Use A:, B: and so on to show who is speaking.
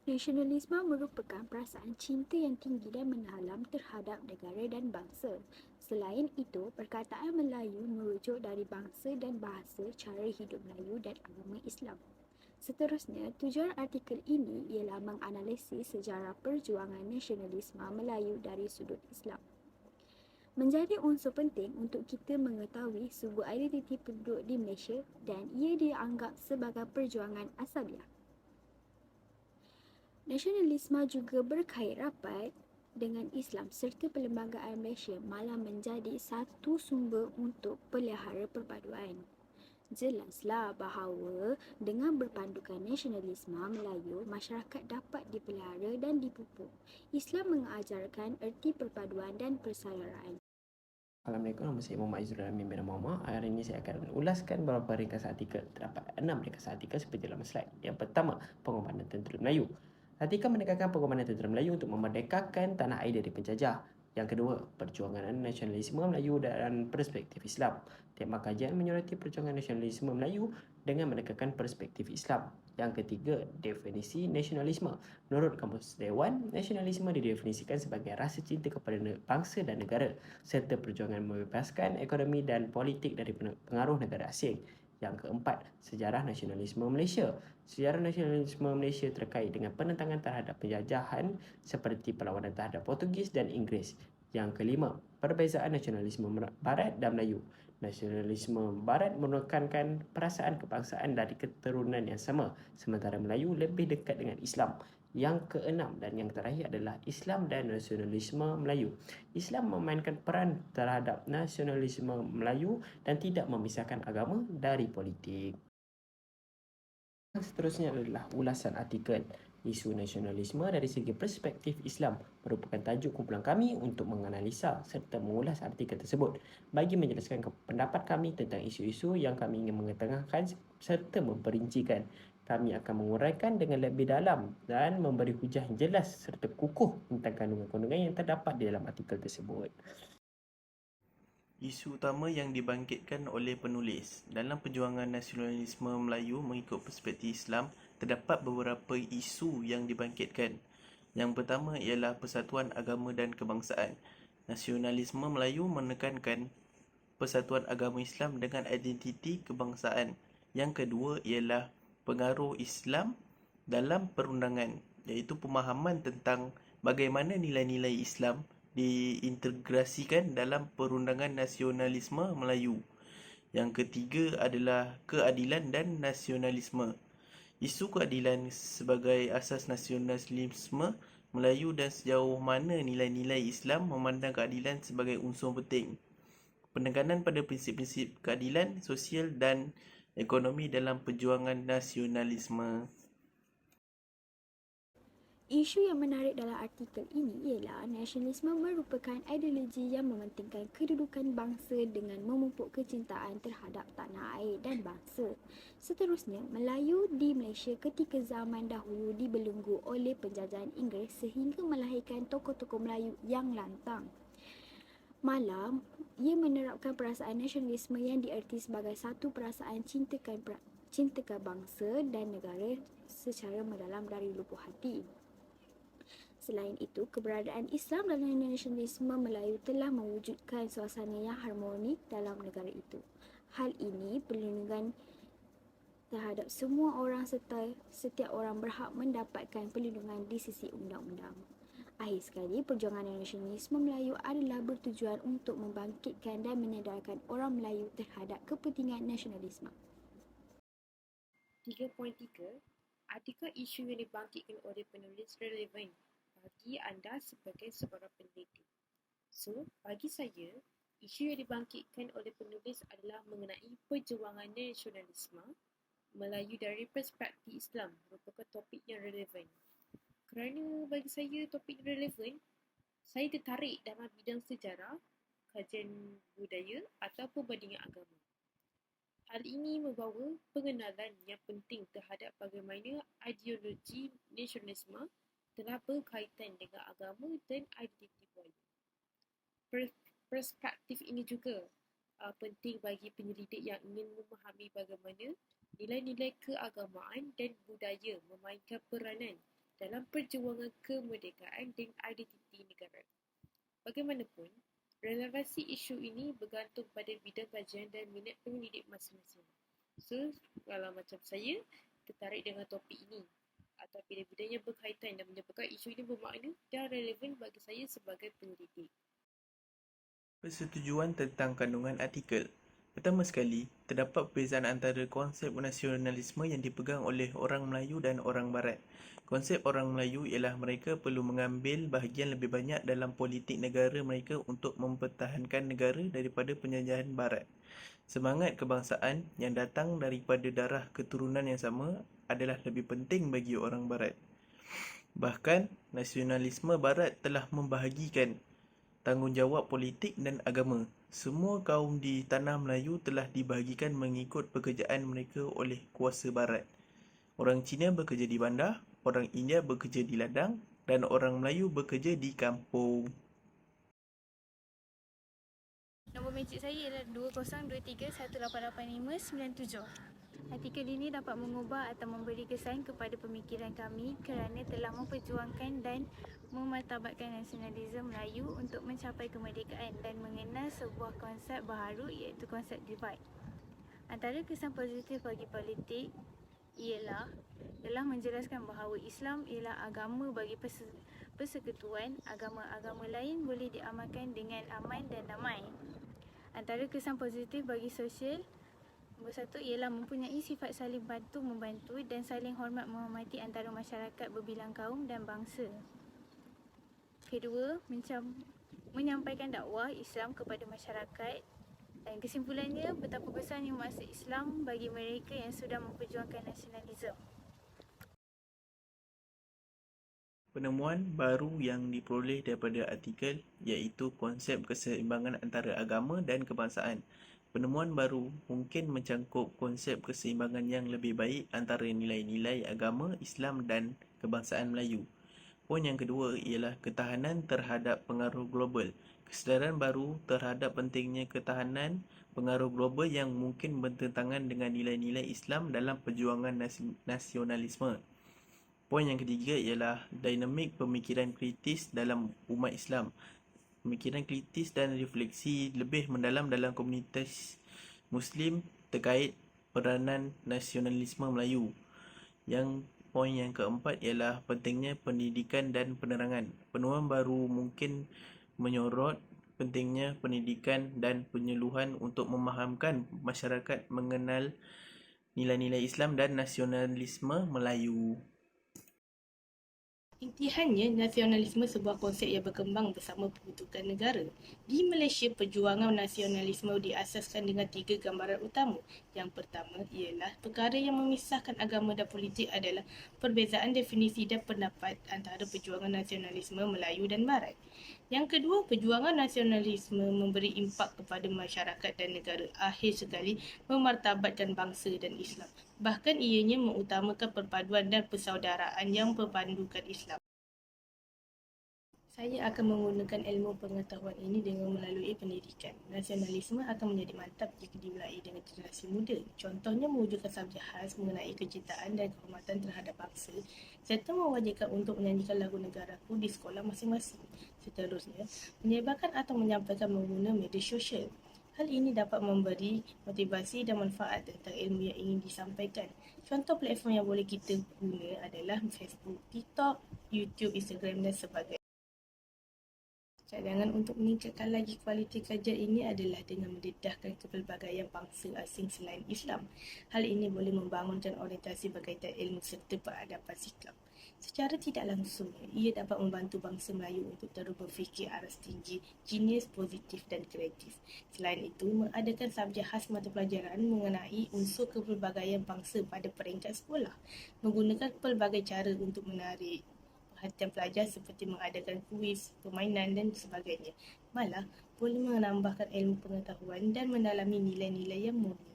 A: Nasionalisme merupakan perasaan cinta yang tinggi dan mendalam terhadap negara dan bangsa. Selain itu, perkataan Melayu merujuk dari bangsa dan bahasa cara hidup Melayu dan agama Islam. Seterusnya, tujuan artikel ini ialah menganalisis sejarah perjuangan nasionalisme Melayu dari sudut Islam. Menjadi unsur penting untuk kita mengetahui sumber identiti penduduk di Malaysia dan ia dianggap sebagai perjuangan asabiah. Nasionalisme juga berkait rapat dengan Islam serta Perlembagaan Malaysia malah menjadi satu sumber untuk pelihara perpaduan. Jelaslah bahawa dengan berpandukan nasionalisme Melayu, masyarakat dapat dipelihara dan dipupuk. Islam mengajarkan erti perpaduan dan persaudaraan.
B: Assalamualaikum, nama saya Muhammad Izzuddin Amin bin Muhammad. Hari ini saya akan ulaskan beberapa ringkas artikel. Terdapat 6 ringkas artikel seperti dalam slide. Yang pertama, pengorbanan tentera Melayu. Artikel menekankan pengorbanan tentera Melayu untuk memerdekakan tanah air dari penjajah. Yang kedua, perjuangan nasionalisme Melayu dan perspektif Islam. Tema kajian menyoroti perjuangan nasionalisme Melayu dengan menekankan perspektif Islam. Yang ketiga, definisi nasionalisme. Menurut Kamus Dewan, nasionalisme didefinisikan sebagai rasa cinta kepada bangsa dan negara serta perjuangan membebaskan ekonomi dan politik dari pengaruh negara asing. Yang keempat, sejarah nasionalisme Malaysia. Sejarah nasionalisme Malaysia terkait dengan penentangan terhadap penjajahan seperti perlawanan terhadap Portugis dan Inggeris. Yang kelima, perbezaan nasionalisme Barat dan Melayu. Nasionalisme Barat menekankan perasaan kebangsaan dari keturunan yang sama, sementara Melayu lebih dekat dengan Islam. Yang keenam dan yang terakhir adalah Islam dan nasionalisme Melayu. Islam memainkan peran terhadap nasionalisme Melayu dan tidak memisahkan agama dari politik. Seterusnya adalah ulasan artikel isu nasionalisme dari segi perspektif Islam merupakan tajuk kumpulan kami untuk menganalisa serta mengulas artikel tersebut bagi menjelaskan pendapat kami tentang isu-isu yang kami ingin mengetengahkan serta memperincikan. Kami akan menguraikan dengan lebih dalam dan memberi hujah yang jelas serta kukuh tentang kandungan-kandungan yang terdapat di dalam artikel tersebut.
C: Isu utama yang dibangkitkan oleh penulis dalam perjuangan nasionalisme Melayu mengikut perspektif Islam, terdapat beberapa isu yang dibangkitkan. Yang pertama ialah persatuan agama dan kebangsaan. Nasionalisme Melayu menekankan persatuan agama Islam dengan identiti kebangsaan. Yang kedua ialah pengaruh Islam dalam perundangan, iaitu pemahaman tentang bagaimana nilai-nilai Islam diintegrasikan dalam perundangan nasionalisme Melayu. Yang ketiga adalah keadilan dan nasionalisme. Isu keadilan sebagai asas nasionalisme Melayu dan sejauh mana nilai-nilai Islam memandang keadilan sebagai unsur penting. Penekanan pada prinsip-prinsip keadilan sosial dan ekonomi dalam perjuangan nasionalisme.
A: Isu yang menarik dalam artikel ini ialah nasionalisme merupakan ideologi yang mementingkan kedudukan bangsa dengan memupuk kecintaan terhadap tanah air dan bangsa. Seterusnya, Melayu di Malaysia ketika zaman dahulu dibelenggu oleh penjajahan Inggeris sehingga melahirkan tokoh-tokoh Melayu yang lantang. Malah, ia menerapkan perasaan nasionalisme yang dierti sebagai satu perasaan cintakan bangsa dan negara secara mendalam dari lubuk hati. Selain itu, keberadaan Islam dalam nasionalisme Melayu telah mewujudkan suasana yang harmonik dalam negara itu. Hal ini perlindungan terhadap semua orang serta setiap orang berhak mendapatkan perlindungan di sisi undang-undang. Akhir sekali, perjuangan nasionalisme Melayu adalah bertujuan untuk membangkitkan dan menyedarkan orang Melayu terhadap kepentingan nasionalisme.
D: 3.3 Artikel isu yang dibangkitkan oleh penulis relevan bagi anda sebagai seorang peneliti. So, bagi saya, isu yang dibangkitkan oleh penulis adalah mengenai perjuangan nasionalisme Melayu dari perspektif Islam merupakan topik yang relevan. Kerana bagi saya topik relevan, saya tertarik dalam bidang sejarah, kajian budaya atau perbandingan agama. Hal ini membawa pengenalan yang penting terhadap bagaimana ideologi nasionalisme telah berkaitan dengan agama dan identiti budaya. Perspektif ini juga penting bagi penyelidik yang ingin memahami bagaimana nilai-nilai keagamaan dan budaya memainkan peranan dalam perjuangan kemerdekaan dan identiti negara. Bagaimanapun, relevansi isu ini bergantung pada bidang kajian dan minat pendidik masing-masing. So, kalau macam saya tertarik dengan topik ini atau bidang-bidang yang berkaitan dan menyebabkan isu ini bermakna dan relevan bagi saya sebagai pendidik.
C: Persetujuan tentang kandungan artikel. Pertama sekali, terdapat perbezaan antara konsep nasionalisme yang dipegang oleh orang Melayu dan orang Barat. Konsep orang Melayu ialah mereka perlu mengambil bahagian lebih banyak dalam politik negara mereka untuk mempertahankan negara daripada penjajahan Barat. Semangat kebangsaan yang datang daripada darah keturunan yang sama adalah lebih penting bagi orang Barat. Bahkan, nasionalisme Barat telah membahagikan tanggungjawab politik dan agama. Semua kaum di tanah Melayu telah dibahagikan mengikut pekerjaan mereka oleh kuasa Barat. Orang Cina bekerja di bandar, orang India bekerja di ladang dan orang Melayu bekerja di kampung.
A: Nombor magic saya ialah 2023188597. Artikel ini dapat mengubah atau memberi kesan kepada pemikiran kami kerana telah memperjuangkan dan memartabatkan nasionalisme Melayu untuk mencapai kemerdekaan dan mengenal sebuah konsep baharu iaitu konsep divide. Antara kesan positif bagi politik ialah telah menjelaskan bahawa Islam ialah agama bagi persekutuan, agama-agama lain boleh diamalkan dengan aman dan damai. Antara kesan positif bagi sosial, nombor satu ialah mempunyai sifat saling bantu-membantu dan saling hormat menghormati antara masyarakat berbilang kaum dan bangsa. Kedua, menyampaikan dakwah Islam kepada masyarakat. Dan kesimpulannya, betapa besarnya maksud Islam bagi mereka yang sudah memperjuangkan nasionalisme.
C: Penemuan baru yang diperoleh daripada artikel iaitu konsep keseimbangan antara agama dan kebangsaan. Penemuan baru mungkin mencangkup konsep keseimbangan yang lebih baik antara nilai-nilai agama, Islam dan kebangsaan Melayu. Poin yang kedua ialah ketahanan terhadap pengaruh global. Kesedaran baru terhadap pentingnya ketahanan pengaruh global yang mungkin bertentangan dengan nilai-nilai Islam dalam perjuangan nasionalisme. Poin yang ketiga ialah dinamik pemikiran kritis dalam umat Islam. Pemikiran kritis dan refleksi lebih mendalam dalam komunitas Muslim terkait peranan nasionalisme Melayu. Poin yang keempat ialah pentingnya pendidikan dan penerangan. Penemuan baru mungkin menyorot pentingnya pendidikan dan penyuluhan untuk memahamkan masyarakat mengenal nilai-nilai Islam dan nasionalisme Melayu.
E: Intihannya, nasionalisme sebuah konsep yang berkembang bersama pembentukan negara. Di Malaysia, perjuangan nasionalisme diasaskan dengan 3 gambaran utama. Yang pertama ialah perkara yang memisahkan agama dan politik adalah perbezaan definisi dan pendapat antara perjuangan nasionalisme Melayu dan Barat. Yang kedua, perjuangan nasionalisme memberi impak kepada masyarakat dan negara. Akhir sekali, memartabatkan bangsa dan Islam. Bahkan ianya mengutamakan perpaduan dan persaudaraan yang berpandukan Islam. Saya akan menggunakan ilmu pengetahuan ini dengan melalui pendidikan. Nasionalisme akan menjadi mantap jika dimulai dengan generasi muda. Contohnya mewujudkan sabda khas mengenai kecintaan dan kehormatan terhadap bangsa serta mewajibkan untuk menyanyikan lagu negaraku di sekolah masing-masing. Seterusnya, menyebarkan atau menyampaikan menggunakan media sosial. Hal ini dapat memberi motivasi dan manfaat tentang ilmu yang ingin disampaikan. Contoh platform yang boleh kita guna adalah Facebook, TikTok, YouTube, Instagram dan sebagainya. Cadangan untuk meningkatkan lagi kualiti kajian ini adalah dengan mendedahkan kepelbagaian bangsa asing selain Islam. Hal ini boleh membangunkan orientasi berkaitan ilmu serta peradaban sikap. Secara tidak langsung, ia dapat membantu bangsa Melayu untuk terus berfikir aras tinggi, genius, positif dan kreatif. Selain itu, mengadakan sabja khas mata pelajaran mengenai unsur kepelbagaian bangsa pada peringkat sekolah, menggunakan pelbagai cara untuk menarik perhatian pelajar seperti mengadakan kuis, permainan dan sebagainya. Malah, boleh menambahkan ilmu pengetahuan dan mendalami nilai-nilai yang mulia.